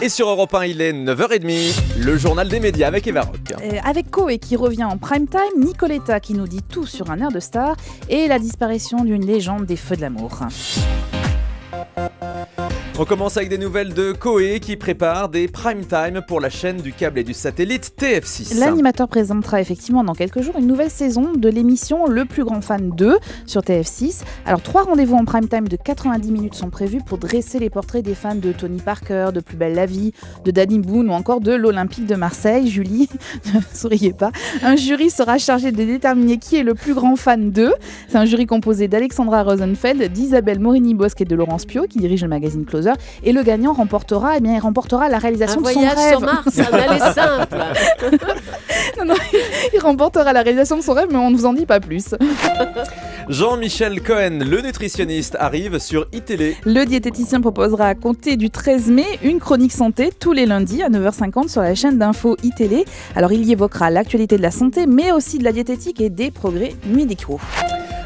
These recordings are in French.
Et sur Europe 1, il est 9h30, le journal des médias avec Eva Rock. Avec Coé qui revient en prime time, Nicoletta qui nous dit tout sur un air de star et la disparition d'une légende des feux de l'amour. On commence avec des nouvelles de Coé qui prépare des prime time pour la chaîne du câble et du satellite TF6. L'animateur présentera effectivement dans quelques jours une nouvelle saison de l'émission Le Plus Grand Fan 2 sur TF6. Alors 3 rendez-vous en prime time de 90 minutes sont prévus pour dresser les portraits des fans de Tony Parker, de Plus Belle la Vie, de Danny Boone ou encore de l'Olympique de Marseille. Julie, ne souriez pas. Un jury sera chargé de déterminer qui est le plus grand fan d'eux. C'est un jury composé d'Alexandra Rosenfeld, d'Isabelle Morini-Bosque et de Laurence Pio qui dirige le magazine Closer. Et le gagnant remportera la réalisation de son rêve. Un voyage sur Mars, elle est simple. Non, il remportera la réalisation de son rêve, mais on ne vous en dit pas plus. Jean-Michel Cohen, le nutritionniste, arrive sur iTélé. Le diététicien proposera à compter du 13 mai une chronique santé tous les lundis à 9h50 sur la chaîne d'info iTélé. Alors il y évoquera l'actualité de la santé, mais aussi de la diététique et des progrès médicaux.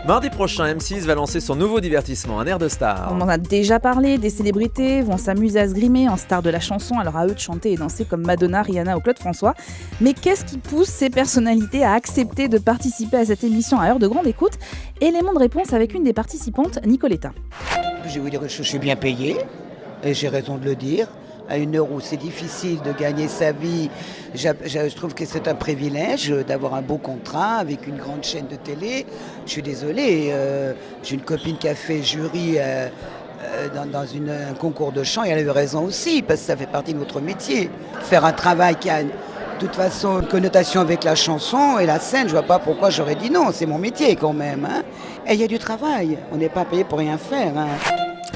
Mardi prochain, M6 va lancer son nouveau divertissement, un air de star. On en a déjà parlé, des célébrités vont s'amuser à se grimer en stars de la chanson, alors à eux de chanter et danser comme Madonna, Rihanna ou Claude François. Mais qu'est-ce qui pousse ces personnalités à accepter de participer à cette émission à heure de grande écoute ? Élément de réponse avec une des participantes, Nicoletta. Je vais vous dire que je suis bien payée, et j'ai raison de le dire. À une heure où c'est difficile de gagner sa vie, je trouve que c'est un privilège d'avoir un beau contrat avec une grande chaîne de télé. Je suis désolée, j'ai une copine qui a fait jury dans un concours de chant et elle a eu raison aussi, parce que ça fait partie de notre métier. Faire un travail qui a de toute façon une connotation avec la chanson et la scène, je vois pas pourquoi j'aurais dit non, c'est mon métier quand même. Hein. Et il y a du travail, on n'est pas payé pour rien faire. Hein.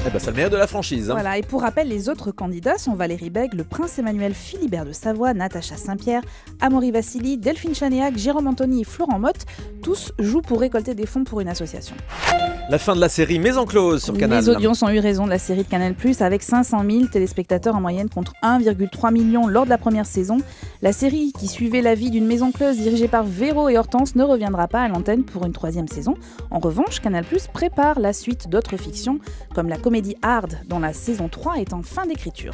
Eh ben, ça le mérite de la franchise. Hein. Voilà, et pour rappel, les autres candidats sont Valérie Bègue, le prince Emmanuel Philibert de Savoie, Natacha Saint-Pierre, Amaury Vassili, Delphine Chanéac, Jérôme Anthony et Florent Motte. Tous jouent pour récolter des fonds pour une association. La fin de la série Maison Close sur Canal. Les audiences ont eu raison de la série de Canal+, avec 500 000 téléspectateurs en moyenne contre 1,3 million lors de la première saison. La série qui suivait la vie d'une maison close dirigée par Véro et Hortense ne reviendra pas à l'antenne pour une 3e saison. En revanche, Canal+ prépare la suite d'autres fictions, comme la comédie Hard, dont la saison 3 est en fin d'écriture.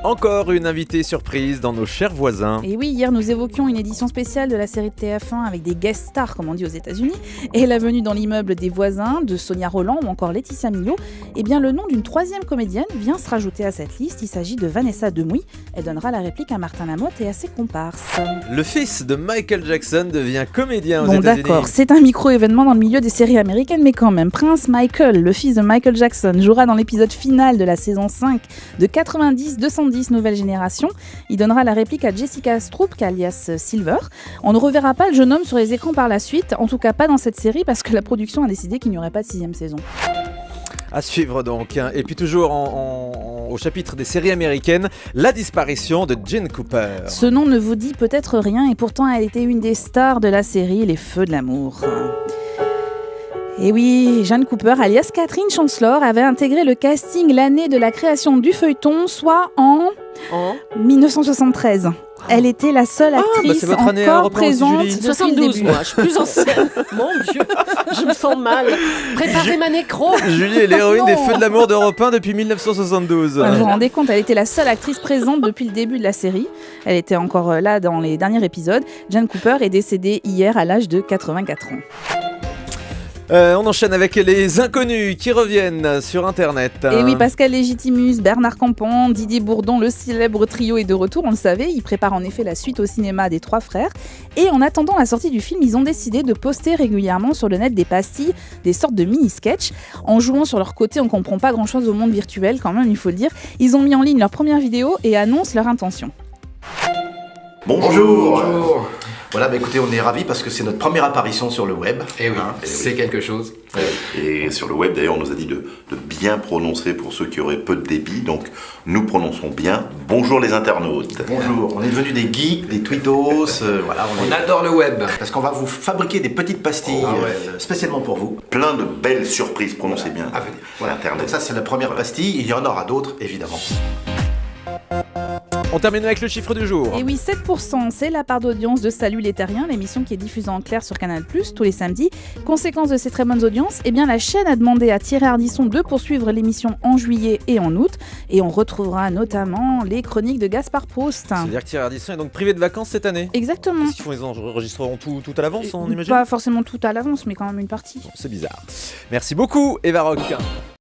Encore une invitée surprise dans Nos chers voisins. Et oui, hier nous évoquions une édition spéciale de la série de TF1 avec des guest stars, comme on dit aux États-Unis, et la venue dans l'immeuble des voisins de Sonia Rolland ou encore Laetitia Milhaud. Eh bien, le nom d'une 3e comédienne vient se rajouter à cette liste. Il s'agit de Vanessa Demouy. Elle donnera la réplique à Martin Lamotte et à ses comparses. Le fils de Michael Jackson devient comédien aux États-Unis. Bon, d'accord, c'est un micro-événement dans le milieu des séries américaines, mais quand même, Prince Michael, le fils de Michael Jackson, jouera dans l'épisode final de la saison 5 de 90-210 Nouvelle Génération. Il donnera la réplique à Jessica Stroup, alias Silver. On ne reverra pas le jeune homme sur les écrans par la suite, en tout cas pas dans cette série, parce que la production a décidé qu'il n'y aurait pas de 6e saison. À suivre donc. Et puis toujours au chapitre des séries américaines, la disparition de Jane Cooper. Ce nom ne vous dit peut-être rien et pourtant elle était une des stars de la série Les Feux de l'amour. Et oui, Jane Cooper, alias Catherine Chancellor, avait intégré le casting l'année de la création du feuilleton, soit en 1973. Elle était la seule actrice encore présente. 72, moi, je suis plus ancienne. Mon Dieu, je me sens mal. Préparez ma nécro. Julie est l'héroïne des Feux de l'amour d'Europe 1 depuis 1972. Vous vous rendez compte, elle était la seule actrice présente depuis le début de la série. Elle était encore là dans les derniers épisodes. Jane Cooper est décédée hier à l'âge de 84 ans. On enchaîne avec les inconnus qui reviennent sur Internet. Et oui, Pascal Légitimus, Bernard Campan, Didier Bourdon, le célèbre trio est de retour, on le savait. Ils préparent en effet la suite au cinéma des 3 frères. Et en attendant la sortie du film, ils ont décidé de poster régulièrement sur le net des pastilles, des sortes de mini-sketchs. En jouant sur leur côté, on comprend pas grand-chose au monde virtuel quand même, il faut le dire. Ils ont mis en ligne leur première vidéo et annoncent leur intention. Bonjour. Voilà, écoutez, on est ravis parce que c'est notre première apparition sur le web. Et oui, c'est quelque chose. Et sur le web, d'ailleurs, on nous a dit de bien prononcer pour ceux qui auraient peu de débit. Donc, nous prononçons bien. Bonjour les internautes. Bonjour, on est devenus des geeks, des tweetos. Voilà, On adore le web. Parce qu'on va vous fabriquer des petites pastilles spécialement pour vous. Plein de belles surprises, prononcez bien. À venir. Voilà, Internet. Donc ça, c'est la première pastille. Il y en aura d'autres, évidemment. On termine avec le chiffre du jour. Et oui, 7%, c'est la part d'audience de Salut les Terriens, l'émission qui est diffusée en clair sur Canal+, tous les samedis. Conséquence de ces très bonnes audiences, eh bien la chaîne a demandé à Thierry Ardisson de poursuivre l'émission en juillet et en août. Et on retrouvera notamment les chroniques de Gaspard Proust. C'est-à-dire que Thierry Ardisson est donc privé de vacances cette année. Exactement. Qu'est-ce qu'ils font? Ils enregistreront tout à l'avance, on imagine? Pas forcément tout à l'avance, mais quand même une partie. C'est bizarre. Merci beaucoup, Eva Rock.